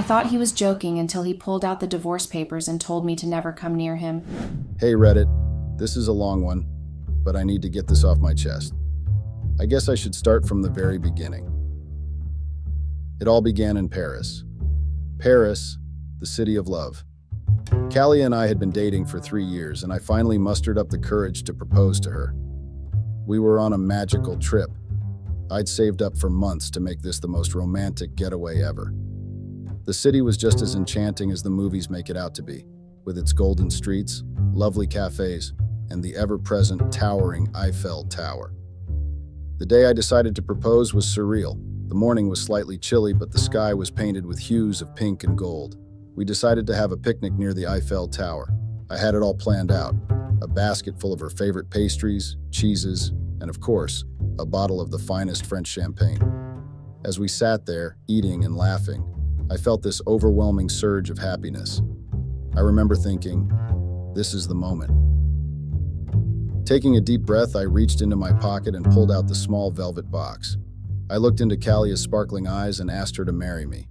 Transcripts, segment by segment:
thought he was joking until he pulled out the divorce papers and told me to never come near him. Hey Reddit, this is a long one, but I need to get this off my chest. I guess I should start from the very beginning. It all began in Paris. Paris, the city of love. Callie and I had been dating for 3 years, and I finally mustered up the courage to propose to her. We were on a magical trip. I'd saved up for months to make this the most romantic getaway ever. The city was just as enchanting as the movies make it out to be, with its golden streets, lovely cafes, and the ever-present towering Eiffel Tower. The day I decided to propose was surreal. The morning was slightly chilly, but the sky was painted with hues of pink and gold. We decided to have a picnic near the Eiffel Tower. I had it all planned out. A basket full of her favorite pastries, cheeses, and of course, a bottle of the finest French champagne. As we sat there, eating and laughing, I felt this overwhelming surge of happiness. I remember thinking, this is the moment. Taking a deep breath, I reached into my pocket and pulled out the small velvet box. I looked into Callie's sparkling eyes and asked her to marry me.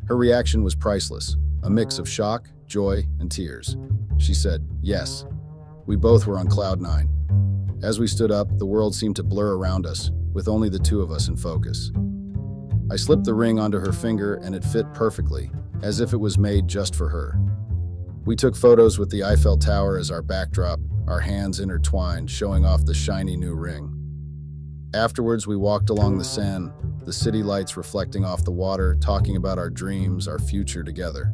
Her reaction was priceless, a mix of shock, joy, and tears. She said, yes. We both were on cloud nine. As we stood up, the world seemed to blur around us, with only the two of us in focus. I slipped the ring onto her finger and it fit perfectly, as if it was made just for her. We took photos with the Eiffel Tower as our backdrop, our hands intertwined, showing off the shiny new ring. Afterwards, we walked along the Seine, the city lights reflecting off the water, talking about our dreams, our future together.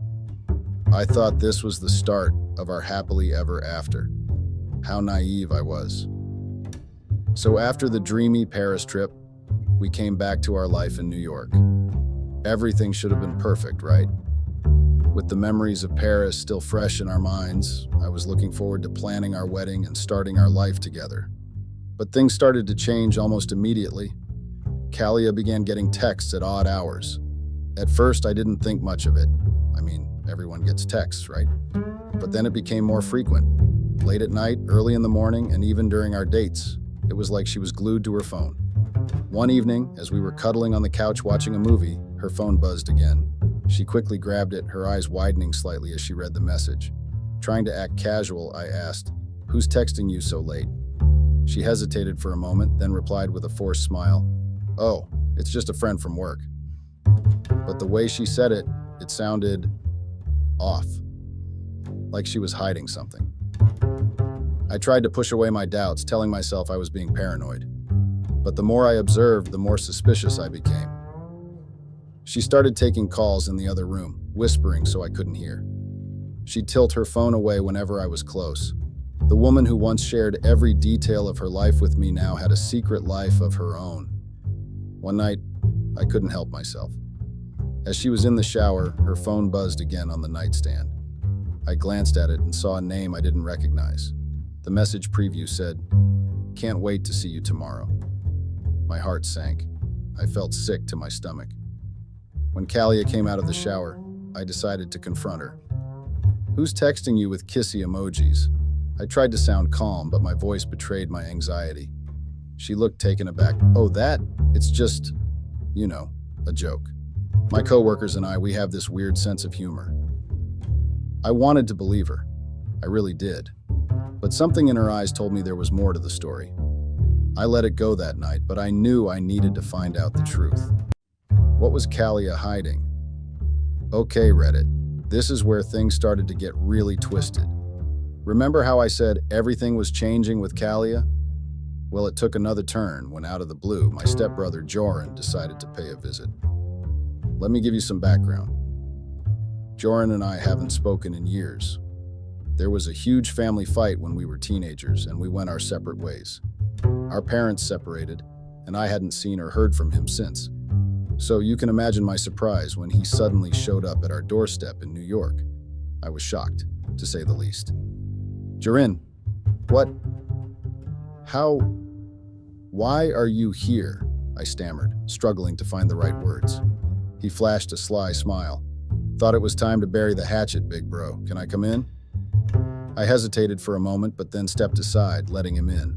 I thought this was the start of our happily ever after. How naive I was. So after the dreamy Paris trip, we came back to our life in New York. Everything should have been perfect, right? With the memories of Paris still fresh in our minds, I was looking forward to planning our wedding and starting our life together. But things started to change almost immediately. Callie began getting texts at odd hours. At first, I didn't think much of it. I mean, everyone gets texts, right? But then it became more frequent. Late at night, early in the morning, and even during our dates, it was like she was glued to her phone. One evening, as we were cuddling on the couch watching a movie, her phone buzzed again. She quickly grabbed it, her eyes widening slightly as she read the message. Trying to act casual, I asked, "Who's texting you so late?" She hesitated for a moment, then replied with a forced smile, "Oh, it's just a friend from work." But the way she said it, it sounded off, like she was hiding something. I tried to push away my doubts, telling myself I was being paranoid. But the more I observed, the more suspicious I became. She started taking calls in the other room, whispering so I couldn't hear. She'd tilt her phone away whenever I was close. The woman who once shared every detail of her life with me now had a secret life of her own. One night, I couldn't help myself. As she was in the shower, her phone buzzed again on the nightstand. I glanced at it and saw a name I didn't recognize. The message preview said, "Can't wait to see you tomorrow." My heart sank. I felt sick to my stomach. When Callie came out of the shower, I decided to confront her. "Who's texting you with kissy emojis?" I tried to sound calm, but my voice betrayed my anxiety. She looked taken aback. "Oh, that? It's just, a joke. My coworkers and I, we have this weird sense of humor." I wanted to believe her. I really did. But something in her eyes told me there was more to the story. I let it go that night, but I knew I needed to find out the truth. What was Callie hiding? Okay, Reddit, this is where things started to get really twisted. Remember how I said everything was changing with Callie? Well, it took another turn when, out of the blue, my stepbrother Joran decided to pay a visit. Let me give you some background. Joran and I haven't spoken in years. There was a huge family fight when we were teenagers, and we went our separate ways. Our parents separated, and I hadn't seen or heard from him since. So you can imagine my surprise when he suddenly showed up at our doorstep in New York. I was shocked, to say the least. "Joran, what? How? Why are you here?" I stammered, struggling to find the right words. He flashed a sly smile. "Thought it was time to bury the hatchet, big bro. Can I come in?" I hesitated for a moment, but then stepped aside, letting him in.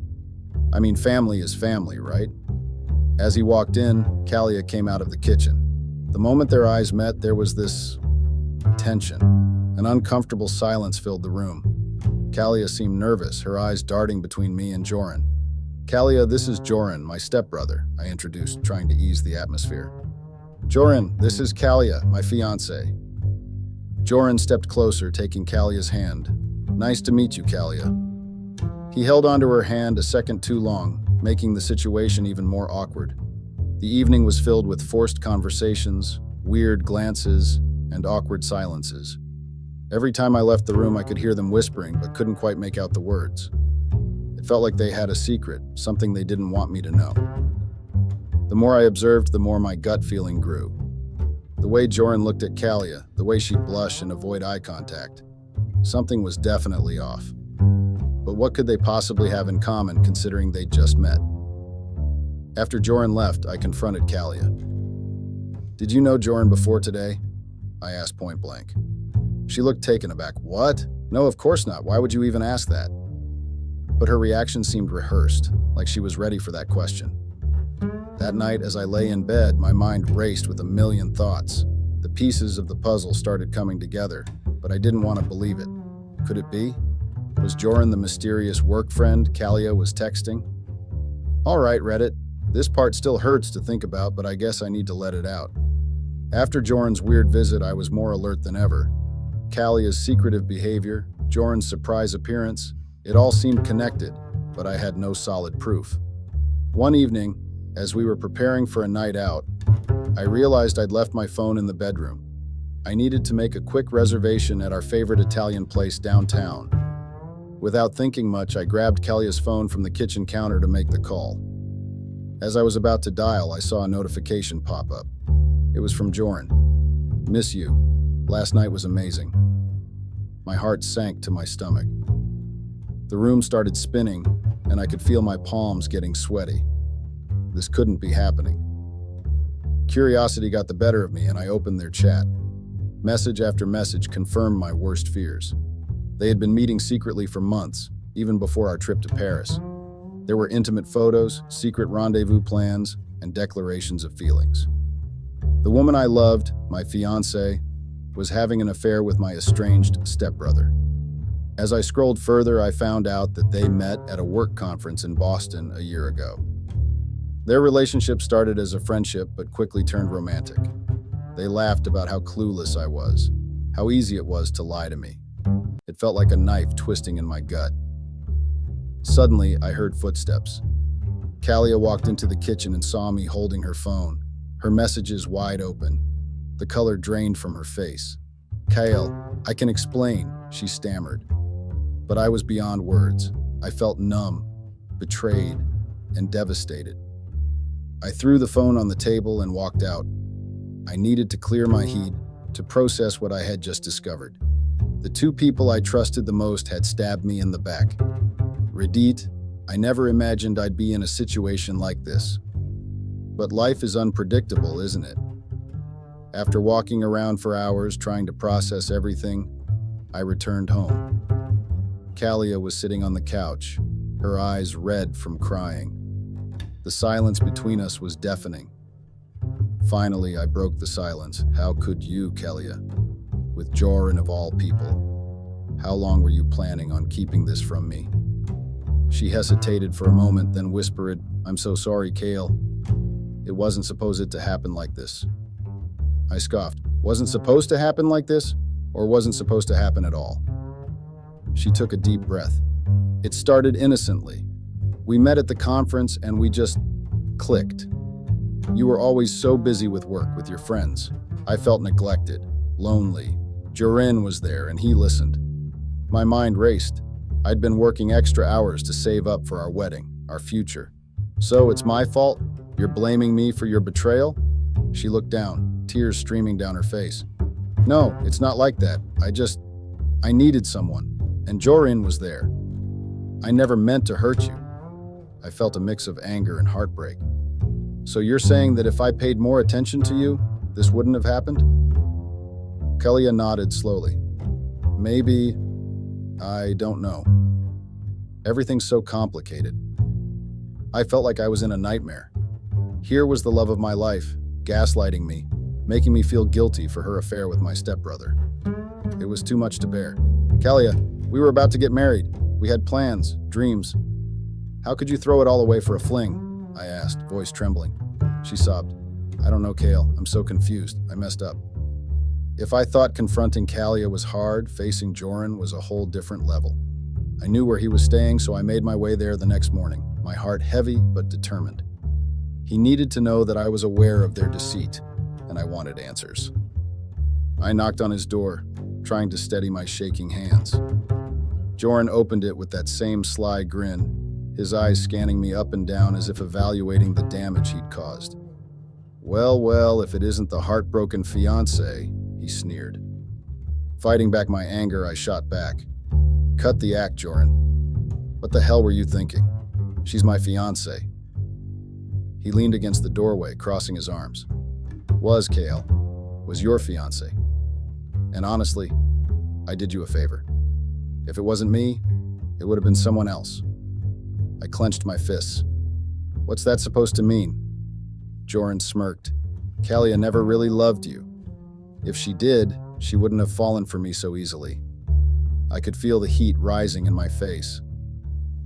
I mean, family is family, right? As he walked in, Callie came out of the kitchen. The moment their eyes met, there was this tension. An uncomfortable silence filled the room. Kalia seemed nervous, her eyes darting between me and Joran. "Kalia, this is Joran, my stepbrother," I introduced, trying to ease the atmosphere. "Joran, this is Kalia, my fiancé." Joran stepped closer, taking Kalia's hand. "Nice to meet you, Kalia." He held onto her hand a second too long, making the situation even more awkward. The evening was filled with forced conversations, weird glances, and awkward silences. Every time I left the room, I could hear them whispering, but couldn't quite make out the words. It felt like they had a secret, something they didn't want me to know. The more I observed, the more my gut feeling grew. The way Joran looked at Kalia, the way she blushed and avoid eye contact. Something was definitely off. But what could they possibly have in common considering they'd just met? After Joran left, I confronted Kalia. "Did you know Joran before today?" I asked point blank. She looked taken aback. "What? No, of course not. Why would you even ask that?" But her reaction seemed rehearsed, like she was ready for that question. That night, as I lay in bed, my mind raced with a million thoughts. The pieces of the puzzle started coming together, but I didn't want to believe it. Could it be? Was Joran the mysterious work friend Kalia was texting? All right, Reddit. This part still hurts to think about, but I guess I need to let it out. After Joran's weird visit, I was more alert than ever. Kalia's secretive behavior, Joran's surprise appearance, it all seemed connected, but I had no solid proof. One evening, as we were preparing for a night out, I realized I'd left my phone in the bedroom. I needed to make a quick reservation at our favorite Italian place downtown. Without thinking much, I grabbed Kalia's phone from the kitchen counter to make the call. As I was about to dial, I saw a notification pop up. It was from Joran. "Miss you. Last night was amazing." My heart sank to my stomach. The room started spinning, and I could feel my palms getting sweaty. This couldn't be happening. Curiosity got the better of me, and I opened their chat. Message after message confirmed my worst fears. They had been meeting secretly for months, even before our trip to Paris. There were intimate photos, secret rendezvous plans, and declarations of feelings. The woman I loved, my fiancé, was having an affair with my estranged stepbrother. As I scrolled further, I found out that they met at a work conference in Boston a year ago. Their relationship started as a friendship but quickly turned romantic. They laughed about how clueless I was, how easy it was to lie to me. It felt like a knife twisting in my gut. Suddenly, I heard footsteps. Kalia walked into the kitchen and saw me holding her phone, her messages wide open. The color drained from her face. "Kale, I can explain," she stammered. But I was beyond words. I felt numb, betrayed, and devastated. I threw the phone on the table and walked out. I needed to clear my head, to process what I had just discovered. The two people I trusted the most had stabbed me in the back. Redit, I never imagined I'd be in a situation like this. But life is unpredictable, isn't it? After walking around for hours trying to process everything, I returned home. Kalia was sitting on the couch, her eyes red from crying. The silence between us was deafening. Finally, I broke the silence. "How could you, Kalia? With Joran of all people. How long were you planning on keeping this from me?" She hesitated for a moment, then whispered, "I'm so sorry, Kale. It wasn't supposed to happen like this." I scoffed. "Wasn't supposed to happen like this? Or wasn't supposed to happen at all?" She took a deep breath. "It started innocently. We met at the conference and we just clicked. You were always so busy with work, with your friends. I felt neglected, lonely. Joran was there and he listened. My mind raced. I'd been working extra hours to save up for our wedding, our future. So it's my fault? You're blaming me for your betrayal?" She looked down, tears streaming down her face. "No, it's not like that. I needed someone, and Joran was there. I never meant to hurt you." I felt a mix of anger and heartbreak. "So you're saying that if I paid more attention to you, this wouldn't have happened?" Kalia nodded slowly. "Maybe. I don't know. Everything's so complicated. I felt like I was in a nightmare. Here was the love of my life, gaslighting me, making me feel guilty for her affair with my stepbrother. It was too much to bear. Kalia, we were about to get married. We had plans, dreams. How could you throw it all away for a fling? I asked, voice trembling. She sobbed. I don't know, Kale. I'm so confused. I messed up. If I thought confronting Kalia was hard, facing Joran was a whole different level. I knew where he was staying, so I made my way there the next morning, my heart heavy but determined. He needed to know that I was aware of their deceit, and I wanted answers. I knocked on his door, trying to steady my shaking hands. Joran opened it with that same sly grin, his eyes scanning me up and down as if evaluating the damage he'd caused. Well, if it isn't the heartbroken fiancé, he sneered. Fighting back my anger, I shot back. Cut the act, Joran. What the hell were you thinking? She's my fiancé. He leaned against the doorway, crossing his arms. Was, Kale. Was your fiancé. And honestly, I did you a favor. If it wasn't me, it would have been someone else. I clenched my fists. What's that supposed to mean? Joran smirked. Kalia never really loved you. If she did, she wouldn't have fallen for me so easily. I could feel the heat rising in my face.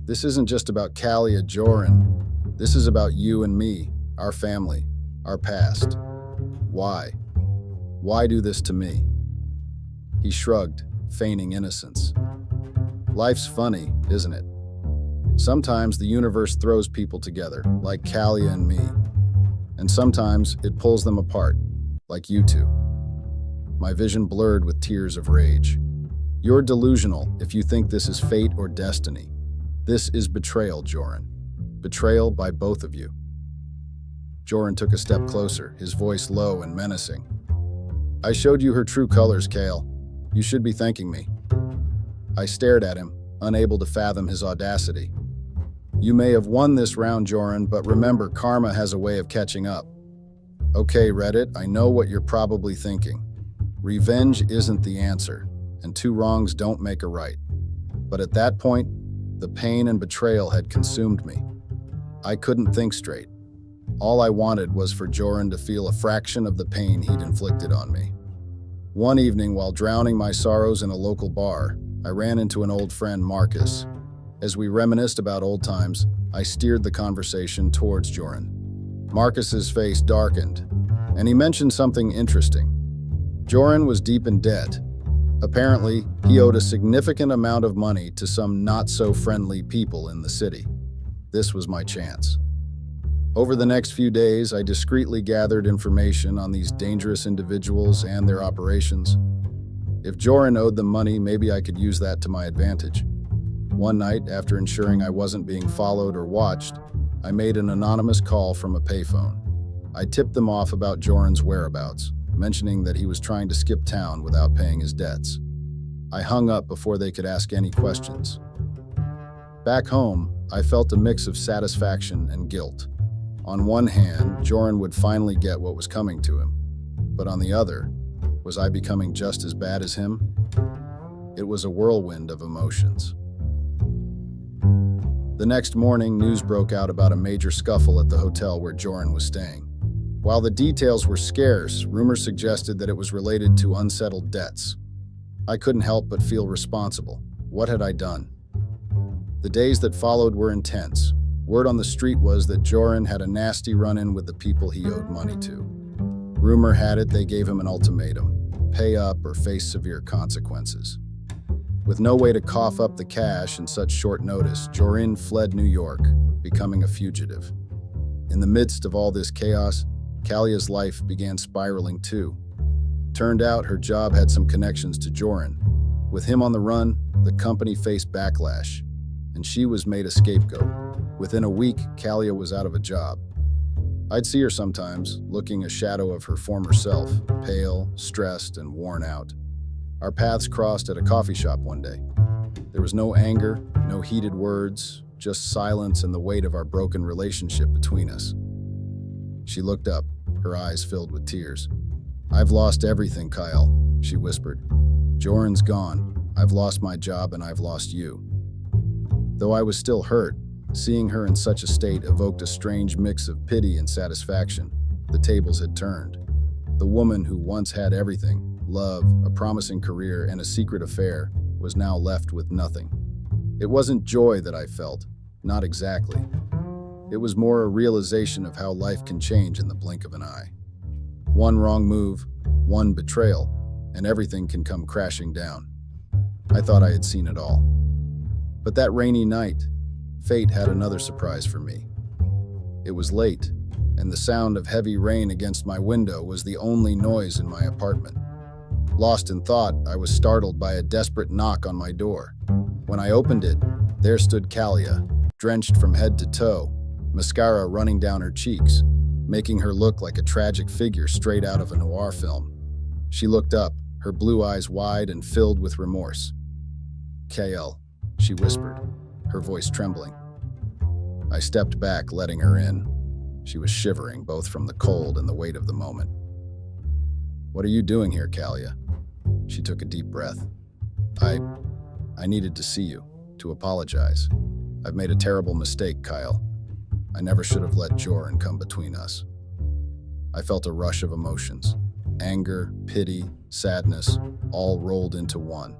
This isn't just about Kalia, Joran. This is about you and me, our family, our past. Why? Why do this to me? He shrugged, feigning innocence. Life's funny, isn't it? Sometimes the universe throws people together, like Kalia and me. And sometimes it pulls them apart, like you two. My vision blurred with tears of rage. You're delusional if you think this is fate or destiny. This is betrayal, Joran. Betrayal by both of you. Joran took a step closer, his voice low and menacing. I showed you her true colors, Kale. You should be thanking me. I stared at him, unable to fathom his audacity. You may have won this round, Joran, but remember, karma has a way of catching up. Okay, Reddit, I know what you're probably thinking. Revenge isn't the answer, and two wrongs don't make a right. But at that point, the pain and betrayal had consumed me. I couldn't think straight. All I wanted was for Joran to feel a fraction of the pain he'd inflicted on me. One evening, while drowning my sorrows in a local bar, I ran into an old friend, Marcus. As we reminisced about old times, I steered the conversation towards Joran. Marcus's face darkened, and he mentioned something interesting. Joran was deep in debt. Apparently, he owed a significant amount of money to some not-so-friendly people in the city. This was my chance. Over the next few days, I discreetly gathered information on these dangerous individuals and their operations. If Joran owed them money, maybe I could use that to my advantage. One night, after ensuring I wasn't being followed or watched, I made an anonymous call from a payphone. I tipped them off about Joran's whereabouts, mentioning that he was trying to skip town without paying his debts. I hung up before they could ask any questions. Back home, I felt a mix of satisfaction and guilt. On one hand, Joran would finally get what was coming to him. But on the other, was I becoming just as bad as him? It was a whirlwind of emotions. The next morning, news broke out about a major scuffle at the hotel where Joran was staying. While the details were scarce, rumors suggested that it was related to unsettled debts. I couldn't help but feel responsible. What had I done? The days that followed were intense. Word on the street was that Joran had a nasty run-in with the people he owed money to. Rumor had it they gave him an ultimatum: pay up or face severe consequences. With no way to cough up the cash in such short notice, Joran fled New York, becoming a fugitive. In the midst of all this chaos, Kalia's life began spiraling too. Turned out her job had some connections to Joran. With him on the run, the company faced backlash, and she was made a scapegoat. Within a week, Kalia was out of a job. I'd see her sometimes, looking a shadow of her former self, pale, stressed, and worn out. Our paths crossed at a coffee shop one day. There was no anger, no heated words, just silence and the weight of our broken relationship between us. She looked up, her eyes filled with tears. I've lost everything, Kyle, she whispered. Joran's gone. I've lost my job and I've lost you. Though I was still hurt, seeing her in such a state evoked a strange mix of pity and satisfaction. The tables had turned. The woman who once had everything, love, a promising career, and a secret affair, was now left with nothing. It wasn't joy that I felt, not exactly. It was more a realization of how life can change in the blink of an eye. One wrong move, one betrayal, and everything can come crashing down. I thought I had seen it all. But that rainy night, fate had another surprise for me. It was late, and the sound of heavy rain against my window was the only noise in my apartment. Lost in thought, I was startled by a desperate knock on my door. When I opened it, there stood Kalia, drenched from head to toe, mascara running down her cheeks, making her look like a tragic figure straight out of a noir film. She looked up, her blue eyes wide and filled with remorse. "KL," she whispered, her voice trembling. I stepped back, letting her in. She was shivering, both from the cold and the weight of the moment. "What are you doing here, Kalia?" She took a deep breath. I needed to see you, to apologize. I've made a terrible mistake, Kyle. I never should have let Joran come between us." I felt a rush of emotions. Anger, pity, sadness, all rolled into one.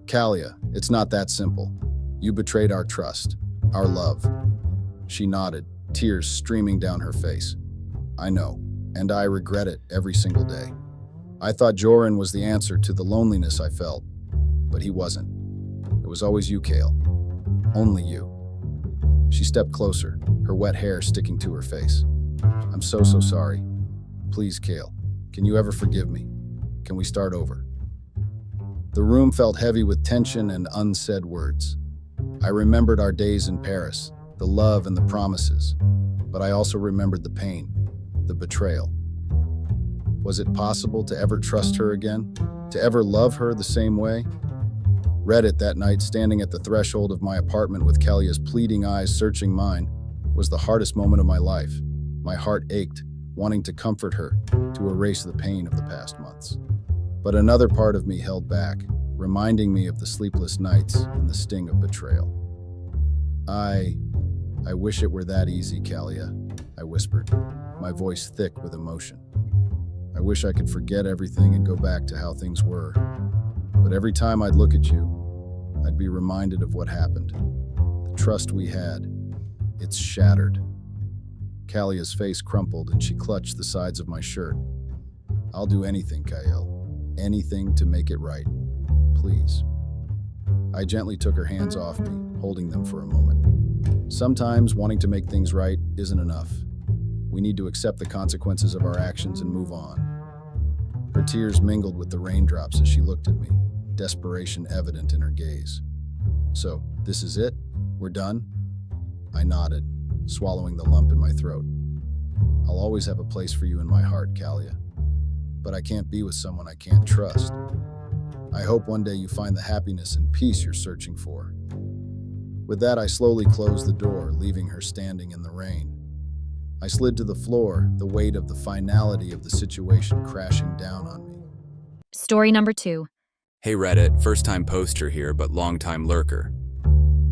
"Kalia, it's not that simple. You betrayed our trust, our love." She nodded, tears streaming down her face. "I know, and I regret it every single day. I thought Joran was the answer to the loneliness I felt, but he wasn't. It was always you, Kale. Only you." She stepped closer, her wet hair sticking to her face. "I'm so sorry. Please, Kale, can you ever forgive me? Can we start over?" The room felt heavy with tension and unsaid words. I remembered our days in Paris, the love and the promises, but I also remembered the pain, the betrayal. Was it possible to ever trust her again? To ever love her the same way? Read it that night, standing at the threshold of my apartment with Kalia's pleading eyes searching mine, was the hardest moment of my life. My heart ached, wanting to comfort her, to erase the pain of the past months. But another part of me held back, reminding me of the sleepless nights and the sting of betrayal. I wish it were that easy, Kalia," I whispered, my voice thick with emotion. "I wish I could forget everything and go back to how things were. But every time I'd look at you, I'd be reminded of what happened. The trust we had, it's shattered." Kalia's face crumpled and she clutched the sides of my shirt. "I'll do anything, Kael. Anything to make it right. Please." I gently took her hands off me, holding them for a moment. Sometimes wanting to make things right isn't enough. We need to accept the consequences of our actions and move on. Her tears mingled with the raindrops as she looked at me, desperation evident in her gaze. "So, this is it? We're done?" I nodded, swallowing the lump in my throat. "I'll always have a place for you in my heart, Kalia. But I can't be with someone I can't trust. I hope one day you find the happiness and peace you're searching for." With that, I slowly closed the door, leaving her standing in the rain. I slid to the floor, the weight of the finality of the situation crashing down on me. Story number 2. Hey Reddit, first-time poster here, but long-time lurker.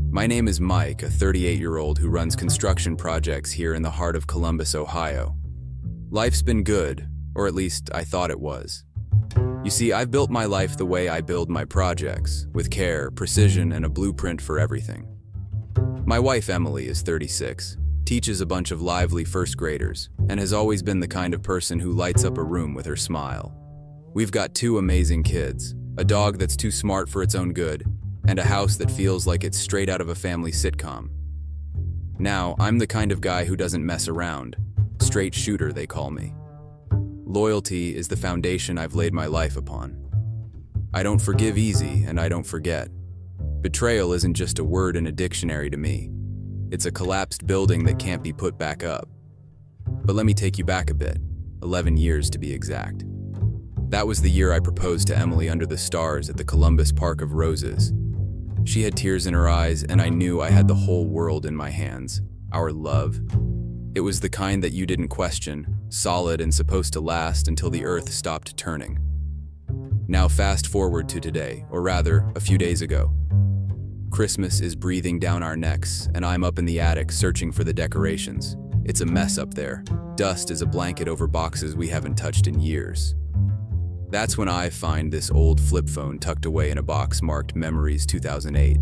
My name is Mike, a 38-year-old who runs construction projects here in the heart of Columbus, Ohio. Life's been good, or at least I thought it was. You see, I've built my life the way I build my projects, with care, precision, and a blueprint for everything. My wife, Emily, is 36, teaches a bunch of lively first graders, and has always been the kind of person who lights up a room with her smile. We've got 2 amazing kids, a dog that's too smart for its own good, and a house that feels like it's straight out of a family sitcom. Now, I'm the kind of guy who doesn't mess around. Straight shooter, they call me. Loyalty is the foundation I've laid my life upon. I don't forgive easy, and I don't forget. Betrayal isn't just a word in a dictionary to me. It's a collapsed building that can't be put back up. But let me take you back a bit, 11 years to be exact. That was the year I proposed to Emily under the stars at the Columbus Park of Roses. She had tears in her eyes, and I knew I had the whole world in my hands. Our love. It was the kind that you didn't question, solid and supposed to last until the earth stopped turning. Now fast forward to today, or rather, a few days ago. Christmas is breathing down our necks, and I'm up in the attic searching for the decorations. It's a mess up there. Dust is a blanket over boxes we haven't touched in years. That's when I find this old flip phone tucked away in a box marked Memories 2008.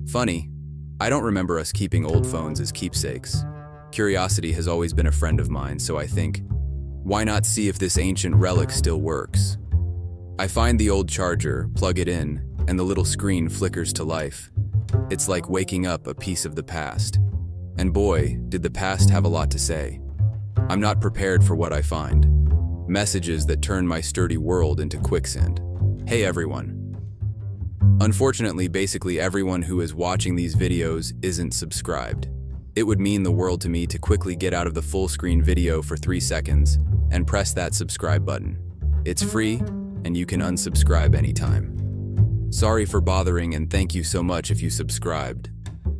Funny, I don't remember us keeping old phones as keepsakes. Curiosity has always been a friend of mine, so I think, why not see if this ancient relic still works? I find the old charger, plug it in, and the little screen flickers to life. It's like waking up a piece of the past. And boy, did the past have a lot to say. I'm not prepared for what I find. Messages that turn my sturdy world into quicksand. Hey everyone. Unfortunately, basically everyone who is watching these videos isn't subscribed. It would mean the world to me to quickly get out of the full screen video for 3 seconds and press that subscribe button. It's free, and you can unsubscribe anytime. Sorry for bothering, and thank you so much if you subscribed.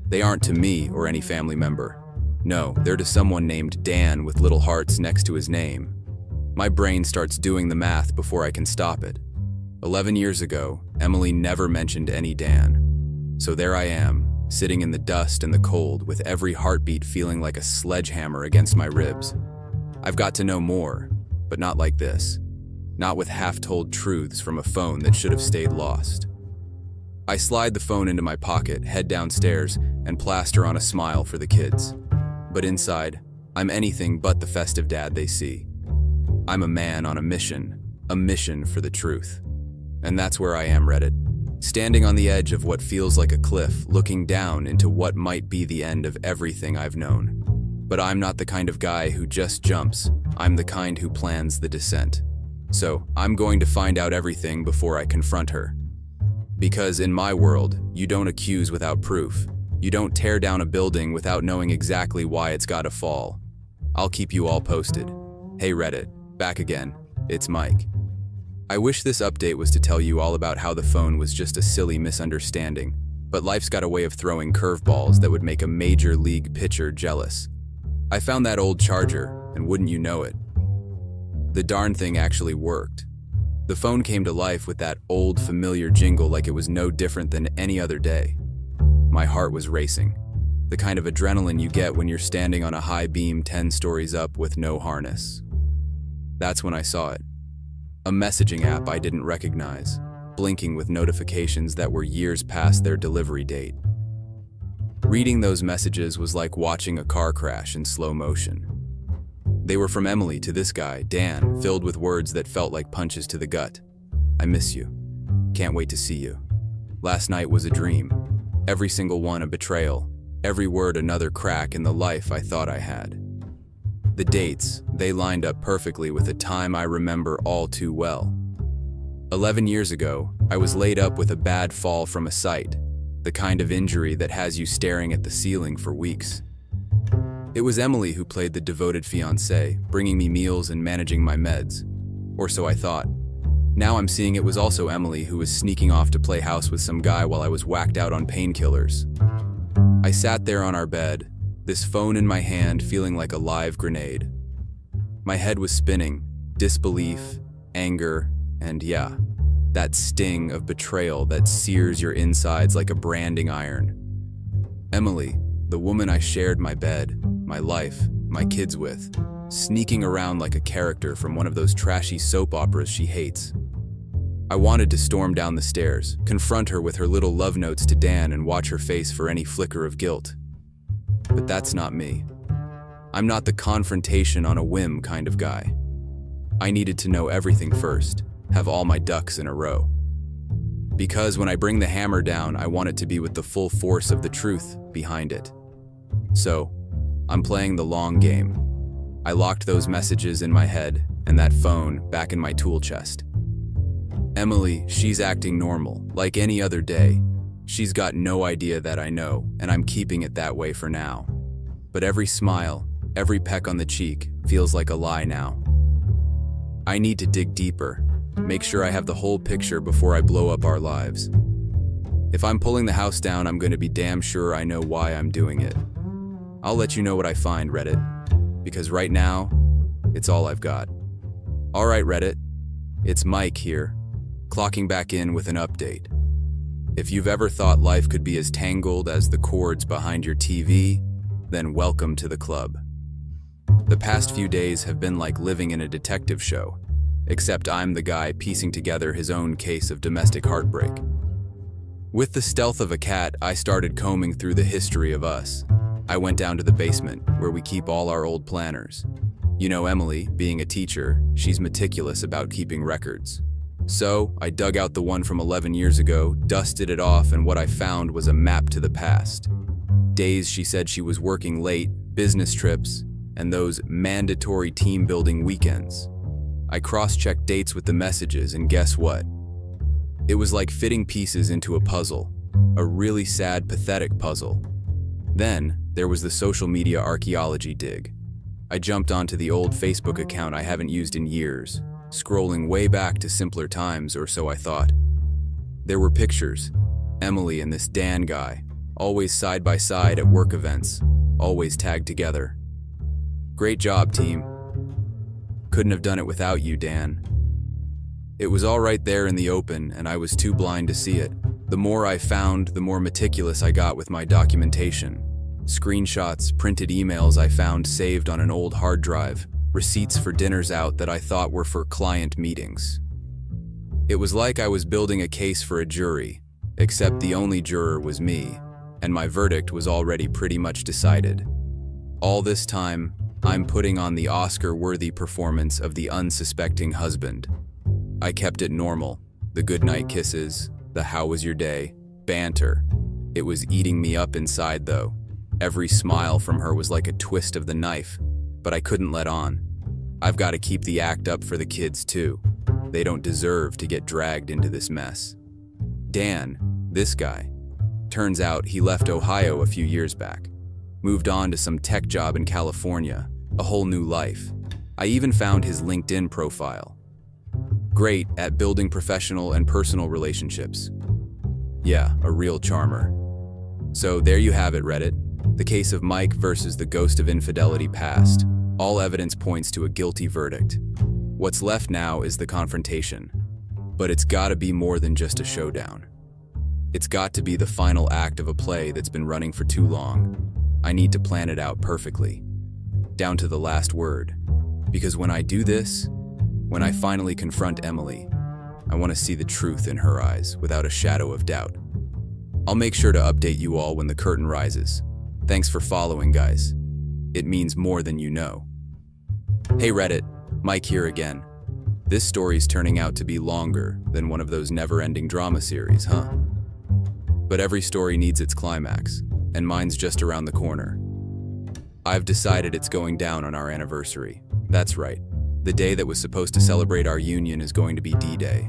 They aren't to me or any family member. No, they're to someone named Dan with little hearts next to his name. My brain starts doing the math before I can stop it. 11 years ago, Emily never mentioned any Dan. So there I am, sitting in the dust and the cold, with every heartbeat feeling like a sledgehammer against my ribs. I've got to know more, but not like this. Not with half-told truths from a phone that should have stayed lost. I slide the phone into my pocket, head downstairs, and plaster on a smile for the kids. But inside, I'm anything but the festive dad they see. I'm a man on a mission for the truth. And that's where I am, Reddit. Standing on the edge of what feels like a cliff, looking down into what might be the end of everything I've known. But I'm not the kind of guy who just jumps. I'm the kind who plans the descent. So I'm going to find out everything before I confront her. Because in my world, you don't accuse without proof. You don't tear down a building without knowing exactly why it's gotta fall. I'll keep you all posted. Hey Reddit, back again. It's Mike. I wish this update was to tell you all about how the phone was just a silly misunderstanding, but life's got a way of throwing curveballs that would make a major league pitcher jealous. I found that old charger, and wouldn't you know it, the darn thing actually worked. The phone came to life with that old familiar jingle like it was no different than any other day. My heart was racing, the kind of adrenaline you get when you're standing on a high beam 10 stories up with no harness. That's when I saw it. A messaging app I didn't recognize, blinking with notifications that were years past their delivery date. Reading those messages was like watching a car crash in slow motion. They were from Emily to this guy, Dan, filled with words that felt like punches to the gut. I miss you. Can't wait to see you. Last night was a dream. Every single one a betrayal. Every word another crack in the life I thought I had. The dates, they lined up perfectly with a time I remember all too well. 11 years ago, I was laid up with a bad fall from a site, the kind of injury that has you staring at the ceiling for weeks. It was Emily who played the devoted fiancée, bringing me meals and managing my meds. Or so I thought. Now I'm seeing it was also Emily who was sneaking off to play house with some guy while I was whacked out on painkillers. I sat there on our bed, this phone in my hand feeling like a live grenade. My head was spinning, disbelief, anger, and yeah, that sting of betrayal that sears your insides like a branding iron. Emily, the woman I shared my bed, my life, my kids with, sneaking around like a character from one of those trashy soap operas she hates. I wanted to storm down the stairs, confront her with her little love notes to Dan and watch her face for any flicker of guilt. But that's not me. I'm not the confrontation on a whim kind of guy. I needed to know everything first, have all my ducks in a row. Because when I bring the hammer down, I want it to be with the full force of the truth behind it. So, I'm playing the long game. I locked those messages in my head and that phone back in my tool chest. Emily, she's acting normal, like any other day. She's got no idea that I know, and I'm keeping it that way for now. But every smile, every peck on the cheek, feels like a lie now. I need to dig deeper, make sure I have the whole picture before I blow up our lives. If I'm pulling the house down, I'm going to be damn sure I know why I'm doing it. I'll let you know what I find, Reddit, because right now, it's all I've got. All right, Reddit, it's Mike here, clocking back in with an update. If you've ever thought life could be as tangled as the cords behind your TV, then welcome to the club. The past few days have been like living in a detective show, except I'm the guy piecing together his own case of domestic heartbreak. With the stealth of a cat, I started combing through the history of us. I went down to the basement, where we keep all our old planners. You know Emily, being a teacher, she's meticulous about keeping records. So, I dug out the one from 11 years ago, dusted it off, and what I found was a map to the past. Days she said she was working late, business trips, and those mandatory team-building weekends. I cross-checked dates with the messages, and guess what? It was like fitting pieces into a puzzle, a really sad, pathetic puzzle. Then, there was the social media archaeology dig. I jumped onto the old Facebook account I haven't used in years, scrolling way back to simpler times, or so I thought. There were pictures, Emily and this Dan guy, always side by side at work events, always tagged together. Great job, team. Couldn't have done it without you, Dan. It was all right there in the open, and I was too blind to see it. The more I found, the more meticulous I got with my documentation. Screenshots, printed emails I found saved on an old hard drive, receipts for dinners out that I thought were for client meetings. It was like I was building a case for a jury, except the only juror was me, and my verdict was already pretty much decided. All this time, I'm putting on the Oscar-worthy performance of the unsuspecting husband. I kept it normal, the goodnight kisses, the how was your day, banter. It was eating me up inside though. Every smile from her was like a twist of the knife, but I couldn't let on. I've got to keep the act up for the kids too. They don't deserve to get dragged into this mess. Dan, this guy, turns out he left Ohio a few years back, moved on to some tech job in California, a whole new life. I even found his LinkedIn profile. Great at building professional and personal relationships. Yeah, a real charmer. So there you have it, Reddit. The case of Mike versus the ghost of infidelity past. All evidence points to a guilty verdict. What's left now is the confrontation. But it's gotta be more than just a showdown. It's got to be the final act of a play that's been running for too long. I need to plan it out perfectly, down to the last word. Because when I do this, when I finally confront Emily, I want to see the truth in her eyes without a shadow of doubt. I'll make sure to update you all when the curtain rises. Thanks for following, guys. It means more than you know. Hey Reddit, Mike here again. This story's turning out to be longer than one of those never-ending drama series, huh? But every story needs its climax, and mine's just around the corner. I've decided it's going down on our anniversary. That's right. The day that was supposed to celebrate our union is going to be D-Day.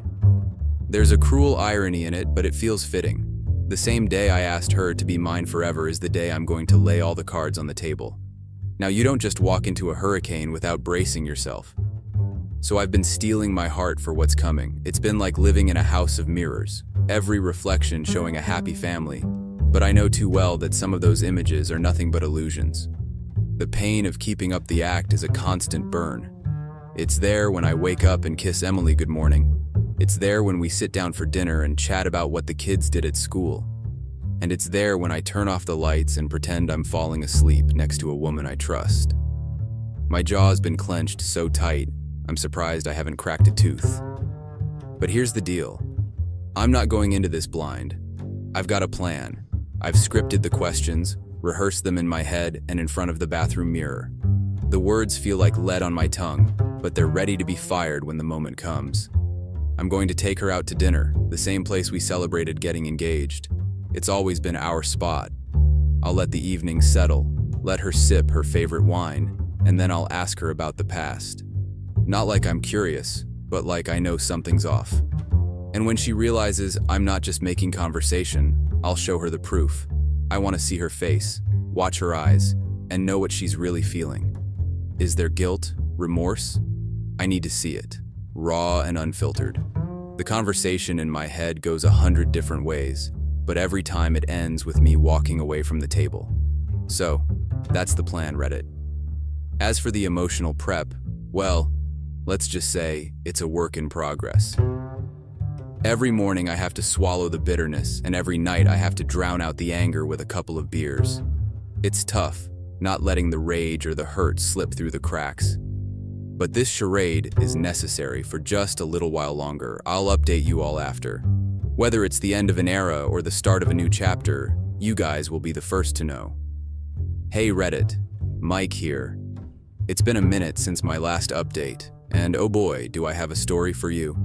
There's a cruel irony in it, but it feels fitting. The same day I asked her to be mine forever is the day I'm going to lay all the cards on the table. Now, you don't just walk into a hurricane without bracing yourself. So I've been steeling my heart for what's coming. It's been like living in a house of mirrors, every reflection showing a happy family. But I know too well that some of those images are nothing but illusions. The pain of keeping up the act is a constant burn. It's there when I wake up and kiss Emily good morning. It's there when we sit down for dinner and chat about what the kids did at school. And it's there when I turn off the lights and pretend I'm falling asleep next to a woman I trust. My jaw's been clenched so tight, I'm surprised I haven't cracked a tooth. But here's the deal. I'm not going into this blind. I've got a plan. I've scripted the questions, rehearsed them in my head and in front of the bathroom mirror. The words feel like lead on my tongue, but they're ready to be fired when the moment comes. I'm going to take her out to dinner, the same place we celebrated getting engaged. It's always been our spot. I'll let the evening settle, let her sip her favorite wine, and then I'll ask her about the past. Not like I'm curious, but like I know something's off. And when she realizes I'm not just making conversation, I'll show her the proof. I want to see her face, watch her eyes, and know what she's really feeling. Is there guilt, remorse? I need to see it, raw and unfiltered. The conversation in my head goes 100 different ways, but every time it ends with me walking away from the table. So, that's the plan, Reddit. As for the emotional prep, well, let's just say it's a work in progress. Every morning I have to swallow the bitterness, and every night I have to drown out the anger with a couple of beers. It's tough, not letting the rage or the hurt slip through the cracks. But this charade is necessary for just a little while longer. I'll update you all after. Whether it's the end of an era or the start of a new chapter, you guys will be the first to know. Hey Reddit, Mike here. It's been a minute since my last update, and oh boy, do I have a story for you.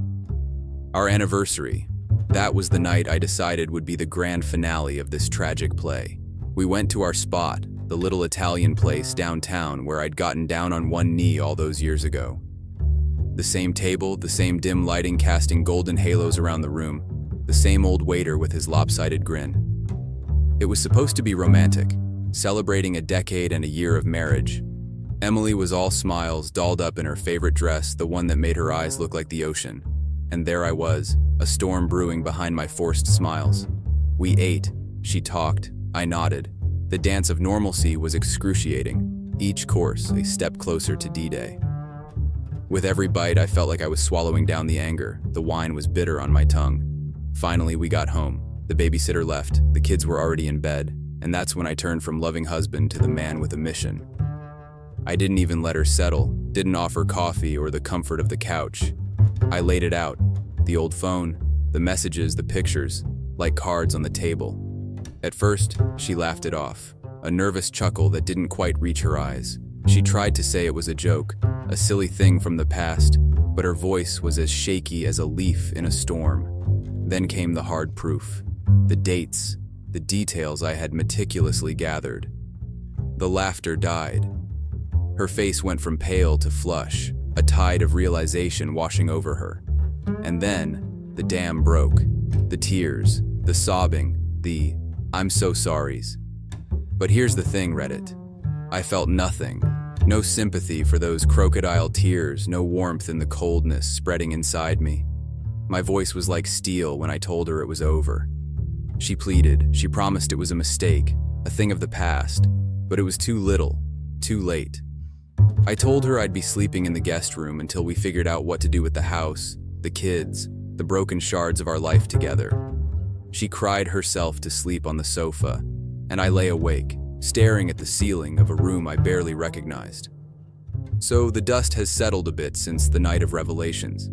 Our anniversary. That was the night I decided would be the grand finale of this tragic play. We went to our spot, the little Italian place downtown where I'd gotten down on one knee all those years ago. The same table, the same dim lighting casting golden halos around the room, the same old waiter with his lopsided grin. It was supposed to be romantic, celebrating a decade and a year of marriage. Emily was all smiles, dolled up in her favorite dress, the one that made her eyes look like the ocean. And there I was, a storm brewing behind my forced smiles. We ate, she talked, I nodded. The dance of normalcy was excruciating, each course a step closer to D-Day. With every bite, I felt like I was swallowing down the anger. The wine was bitter on my tongue. Finally, we got home. The babysitter left, the kids were already in bed, and that's when I turned from loving husband to the man with a mission. I didn't even let her settle, didn't offer coffee or the comfort of the couch. I laid it out, the old phone, the messages, the pictures, like cards on the table. At first, she laughed it off, a nervous chuckle that didn't quite reach her eyes. She tried to say it was a joke, a silly thing from the past, but her voice was as shaky as a leaf in a storm. Then came the hard proof, the dates, the details I had meticulously gathered. The laughter died. Her face went from pale to flush, a tide of realization washing over her. And then, the dam broke. The tears, the sobbing, the "I'm so sorries." But here's the thing, Reddit. I felt nothing. No sympathy for those crocodile tears, no warmth in the coldness spreading inside me. My voice was like steel when I told her it was over. She pleaded, she promised it was a mistake, a thing of the past, but it was too little, too late. I told her I'd be sleeping in the guest room until we figured out what to do with the house, the kids, the broken shards of our life together. She cried herself to sleep on the sofa, and I lay awake, staring at the ceiling of a room I barely recognized. So the dust has settled a bit since the night of revelations.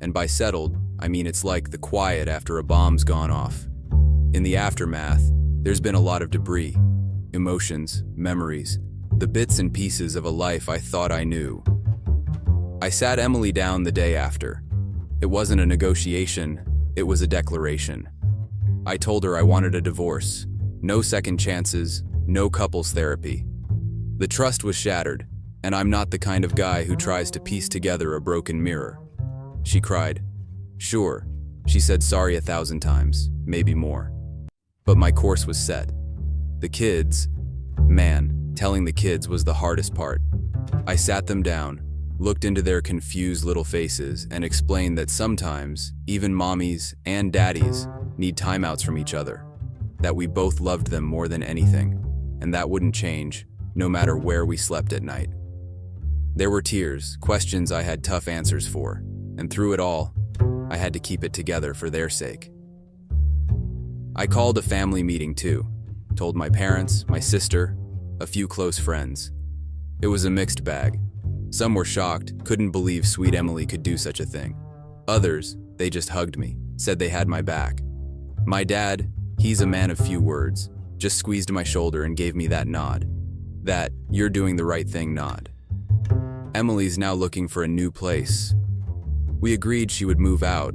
And by settled, I mean it's like the quiet after a bomb's gone off. In the aftermath, there's been a lot of debris, emotions, memories, the bits and pieces of a life I thought I knew. I sat Emily down the day after. It wasn't a negotiation, it was a declaration. I told her I wanted a divorce, no second chances, no couples therapy. The trust was shattered, and I'm not the kind of guy who tries to piece together a broken mirror. She cried. Sure, she said sorry 1,000 times, maybe more. But my course was set. The kids, man, telling the kids was the hardest part. I sat them down, looked into their confused little faces, and explained that sometimes, even mommies and daddies need timeouts from each other, that we both loved them more than anything, and that wouldn't change, no matter where we slept at night. There were tears, questions I had tough answers for, and through it all, I had to keep it together for their sake. I called a family meeting too, told my parents, my sister, a few close friends. It was a mixed bag. Some were shocked, couldn't believe sweet Emily could do such a thing. Others, they just hugged me, said they had my back. My dad, he's a man of few words, just squeezed my shoulder and gave me that nod. That, you're doing the right thing nod. Emily's now looking for a new place. We agreed she would move out.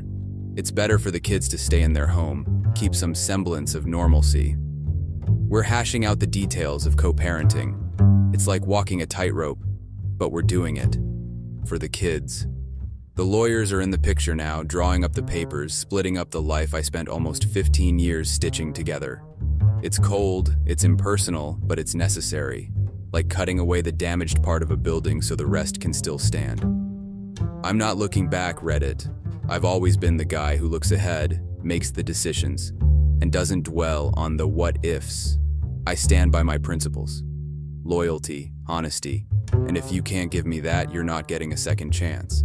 It's better for the kids to stay in their home, keep some semblance of normalcy. We're hashing out the details of co-parenting. It's like walking a tightrope, but we're doing it. For the kids. The lawyers are in the picture now, drawing up the papers, splitting up the life I spent almost 15 years stitching together. It's cold, it's impersonal, but it's necessary. Like cutting away the damaged part of a building so the rest can still stand. I'm not looking back, Reddit. I've always been the guy who looks ahead, makes the decisions, and doesn't dwell on the what-ifs. I stand by my principles. Loyalty, honesty, and if you can't give me that, you're not getting a second chance.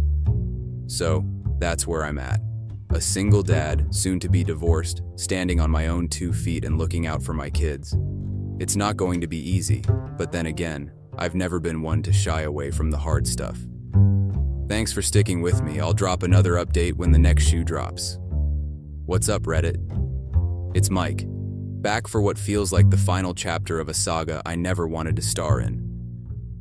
So, that's where I'm at. A single dad, soon to be divorced, standing on my own 2 feet and looking out for my kids. It's not going to be easy, but then again, I've never been one to shy away from the hard stuff. Thanks for sticking with me. I'll drop another update when the next shoe drops. What's up, Reddit? It's Mike, back for what feels like the final chapter of a saga I never wanted to star in.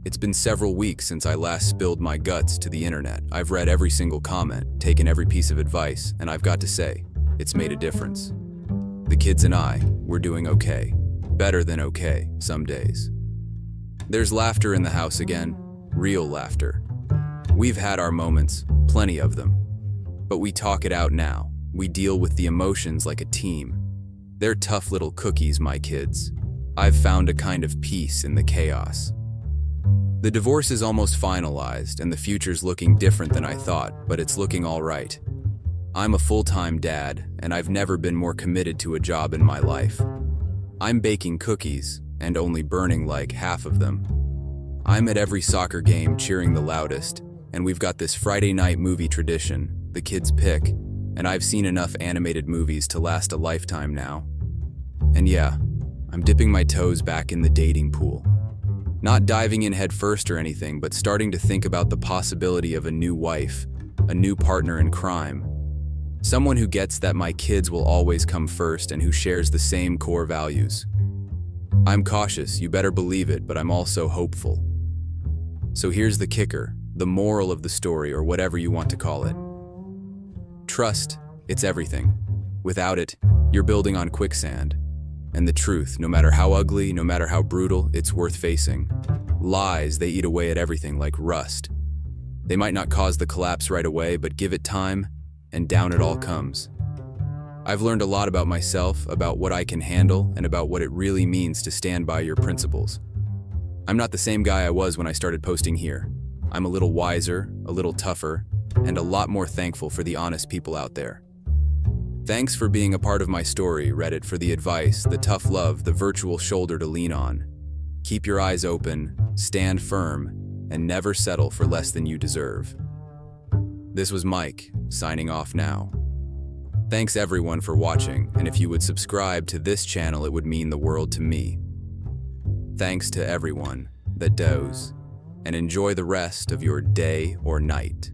It's been several weeks since I last spilled my guts to the internet. I've read every single comment, taken every piece of advice, and I've got to say, it's made a difference. The kids and I, we're doing okay. Better than okay, some days. There's laughter in the house again, real laughter. We've had our moments, plenty of them. But we talk it out now. We deal with the emotions like a team. They're tough little cookies, my kids. I've found a kind of peace in the chaos. The divorce is almost finalized, and the future's looking different than I thought, but it's looking all right. I'm a full-time dad, and I've never been more committed to a job in my life. I'm baking cookies, and only burning like half of them. I'm at every soccer game cheering the loudest, and we've got this Friday night movie tradition, the kids pick, and I've seen enough animated movies to last a lifetime now. And yeah, I'm dipping my toes back in the dating pool. Not diving in head first or anything, but starting to think about the possibility of a new wife, a new partner in crime. Someone who gets that my kids will always come first and who shares the same core values. I'm cautious, you better believe it, but I'm also hopeful. So here's the kicker, the moral of the story, or whatever you want to call it. Trust, it's everything. Without it, you're building on quicksand. And the truth, no matter how ugly, no matter how brutal, it's worth facing. Lies, they eat away at everything like rust. They might not cause the collapse right away, but give it time, and down it all comes. I've learned a lot about myself, about what I can handle, and about what it really means to stand by your principles. I'm not the same guy I was when I started posting here. I'm a little wiser, a little tougher, and a lot more thankful for the honest people out there. Thanks for being a part of my story, Reddit, for the advice, the tough love, the virtual shoulder to lean on. Keep your eyes open, stand firm, and never settle for less than you deserve. This was Mike, signing off now. Thanks everyone for watching, and if you would subscribe to this channel, it would mean the world to me. Thanks to everyone that does, and enjoy the rest of your day or night.